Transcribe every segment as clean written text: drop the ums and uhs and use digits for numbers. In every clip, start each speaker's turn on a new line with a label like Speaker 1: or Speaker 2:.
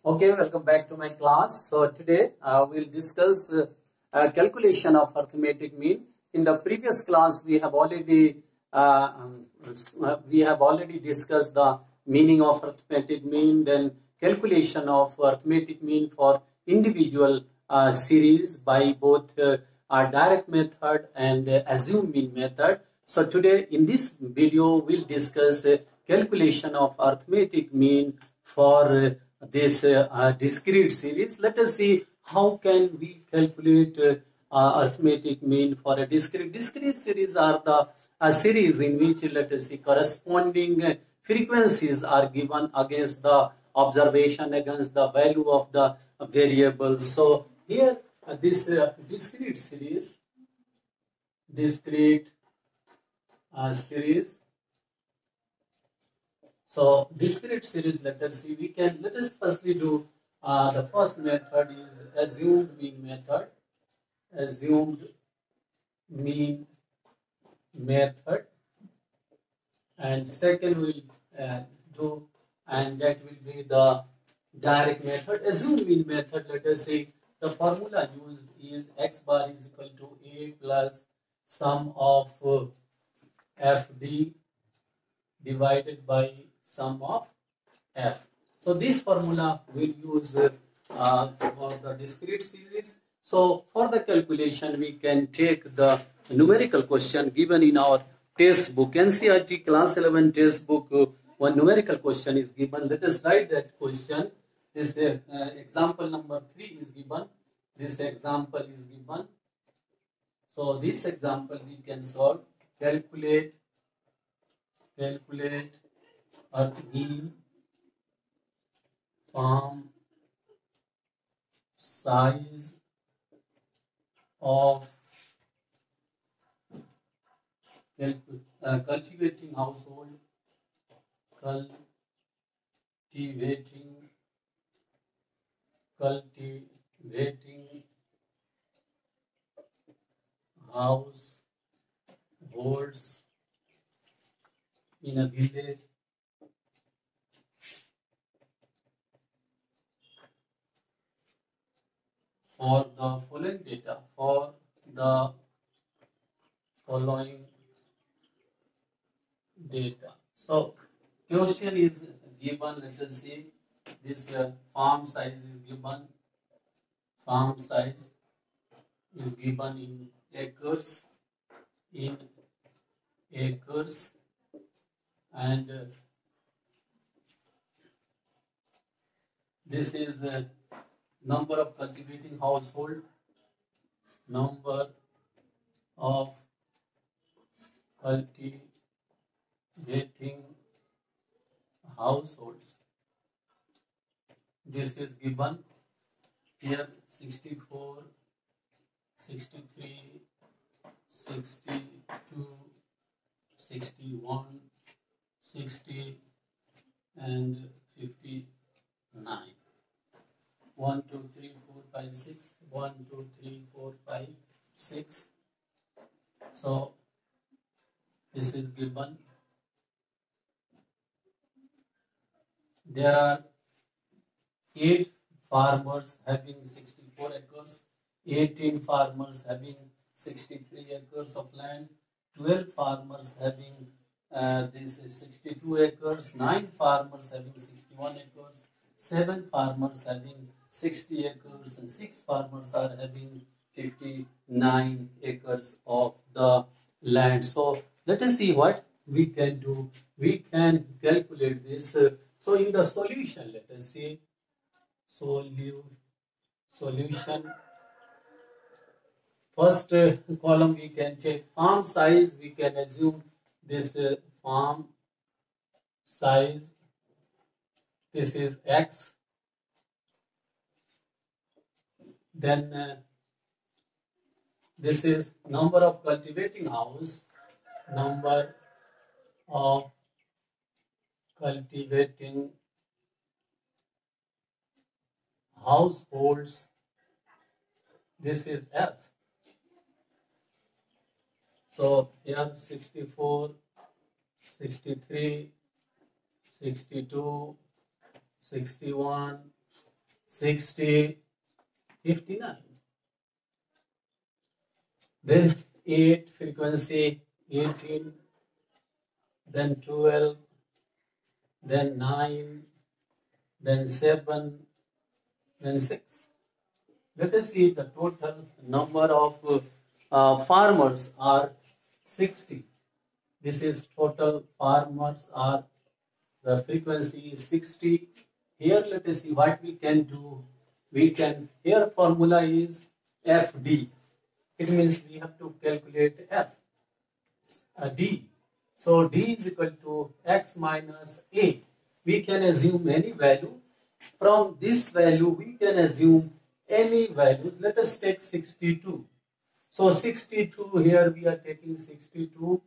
Speaker 1: Okay, welcome back to my class. So today we'll discuss calculation of arithmetic mean. In the previous class, we have already discussed the meaning of arithmetic mean, then calculation of arithmetic mean for individual series by both direct method and assumed mean method. So today in this video, we'll discuss calculation of arithmetic mean for this discrete series. Let us see how can we calculate arithmetic mean for a discrete series are the series in which, let us see, corresponding frequencies are given against the observation, against the value of the variable. So here this discrete series so discrete series, let us see, let us firstly do the first method is assumed mean method. Assumed mean method, and second we'll do, and that will be the direct method. Assumed mean method, let us say the formula used is x bar is equal to a plus sum of fd divided by sum of f. So this formula we'll use for the discrete series. So for the calculation, we can take the numerical question given in our test book, NCERT class 11 test book. One numerical question is given. Let us write that question. This example number 3 is given. This example is given. So this example we can solve. Calculate a mean farm size of cultivating household, cultivating households in a village for the following data. For the following data. So question is given. Let us see. This farm size is given. Farm size is given in acres. And this is number of cultivating household. Number of cultivating households. This is given here 64, 63, 62, 61, 60 and 59. 1, 2, 3, 4, 5, 6. 1, 2, 3, 4, 5, 6. So this is given. There are 8 farmers having 64 acres, 18 farmers having 63 acres of land, 12 farmers having this is 62 acres, 9 farmers having 61 acres, 7 farmers having 60 acres, and 6 farmers are having 59 acres of the land. So let us see what we can do. We can calculate this. So in the solution, let us see solution. First column we can take farm size. We can assume this farm size. This is x. Then this is number of cultivating house. Number of cultivating households. This is f. So here 64, 63, 62, 61, 60, 59. Then 8 frequency 18, then 12, then 9, then 7, then 6. Let us see the total number of farmers are 60. This is total farmers are, the frequency is 60. Here let us see what we can do. We can, here formula is FD. It means we have to calculate F, D. So D is equal to X minus A. We can assume any value. From this value, we can assume any values. Let us take 62. So 62, here we are taking 62.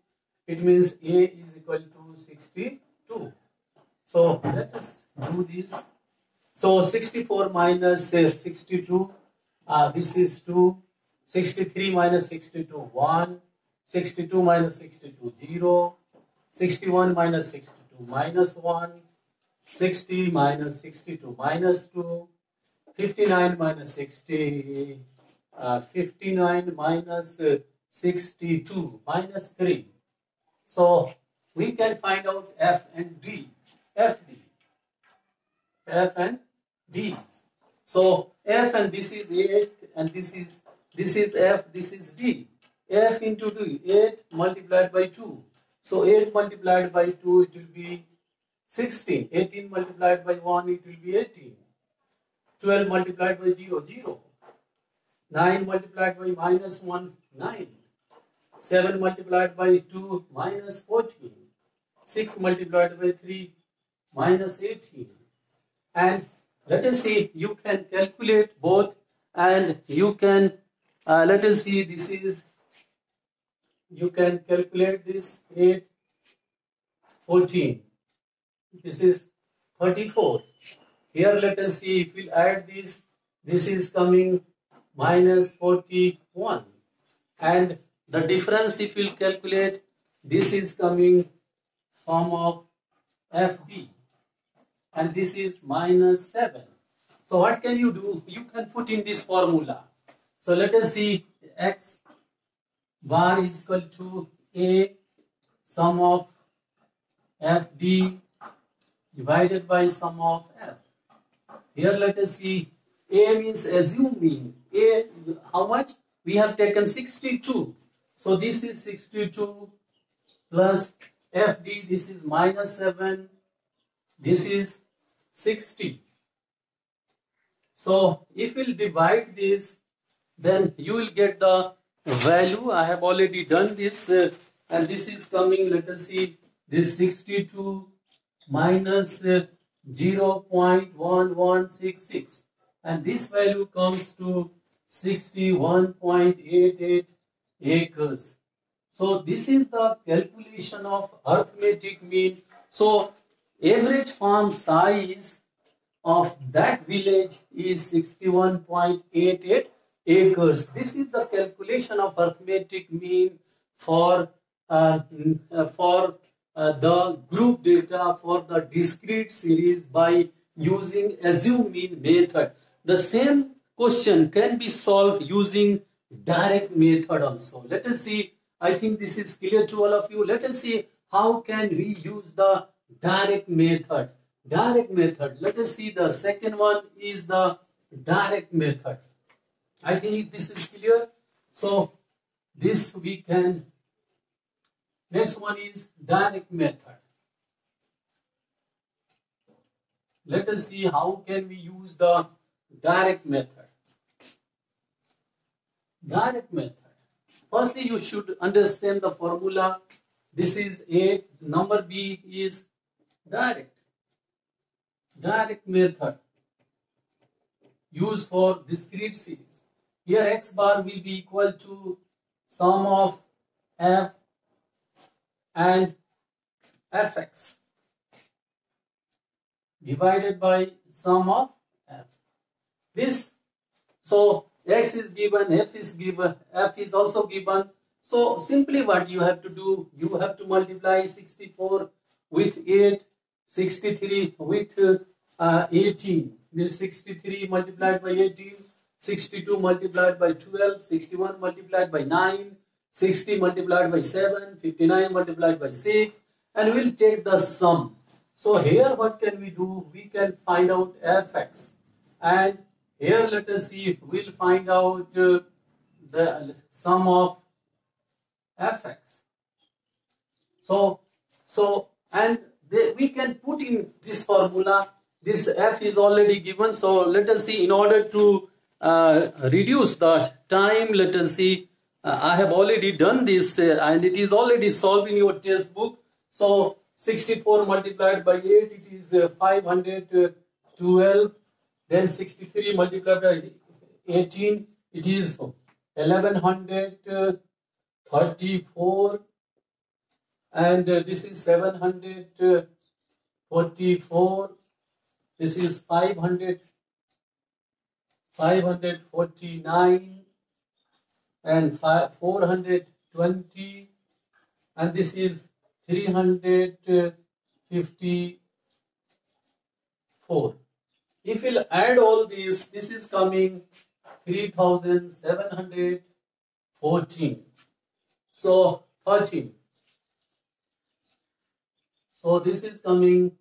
Speaker 1: It means A is equal to 62. So let us do this. So 64 minus 62, this is 2. 63 minus 62, 1. 62 minus 62, 0. 61 minus 62, minus 1. 60 minus 62, minus 2. 59 minus 60, 59 minus 62, minus 3. So we can find out F and D. FD. F and D. So F, and this is 8, and this is F, this is D. F into D, 8 multiplied by 2. So 8 multiplied by 2, it will be 16. 18 multiplied by 1, it will be 18. 12 multiplied by 0, 0. 9 multiplied by minus 1, 9. 7 multiplied by 2, minus 14. 6 multiplied by 3, minus 18. And let us see, you can calculate both, and you can, let us see, this is, you can calculate this 8, 14. This is 34. Here let us see, if we add this, this is coming minus 41. And the difference, if you calculate, this is coming sum of FD. And this is minus 7. So what can you do? You can put in this formula. So let us see, X bar is equal to A sum of FD divided by sum of F. Here let us see, A means assume mean. A, how much? We have taken 62. So this is 62 plus FD, this is minus 7. This is 60. So if we'll divide this, then you will get the value. I have already done this, and this is coming, let us see, this 62 minus 0.1166, and this value comes to 61.88 acres. So this is the calculation of arithmetic mean. So average farm size of that village is 61.88 acres. This is the calculation of arithmetic mean for the group data for the discrete series by using assume mean method. The same question can be solved using direct method also. Let us see. I think this is clear to all of you. Let us see how can we use the direct method. Direct method. Let us see, the second one is the direct method. I think this is clear. So this we can. Next one is direct method. Let us see how can we use the direct method. Direct method. Firstly, you should understand the formula. This is A, number B is direct. Direct method used for discrete series. Here X bar will be equal to sum of F and Fx divided by sum of F. This, so X is given, F is given, F is also given. So simply what you have to do, you have to multiply 64 with 8, 63 with 18. This 63 multiplied by 18, 62 multiplied by 12, 61 multiplied by 9, 60 multiplied by 7, 59 multiplied by 6, and we'll take the sum. So here what can we do? We can find out fx, and here let us see, we'll find out the sum of fx. We can put in this formula. This f is already given. So let us see, in order to reduce the time, let us see, I have already done this and it is already solved in your textbook. So 64 multiplied by 8, it is 512. Then 63 multiplied by 18, it is 1134. And this is 744. This is 549 and 420, and this is 354. If we'll add all these, this is coming 3714. So 13. So this is coming.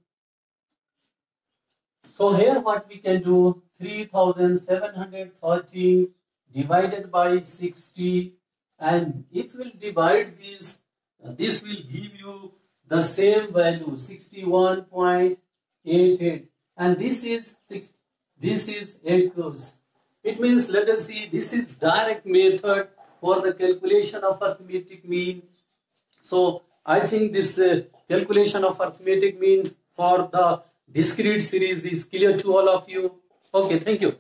Speaker 1: So here what we can do, 3713 divided by 60, and if we'll divide this, this will give you the same value, 61.88, and this is 8 curves. It means, let us see, this is direct method for the calculation of arithmetic mean. So I think this calculation of arithmetic mean for the discrete series is clear to all of you. Okay, thank you.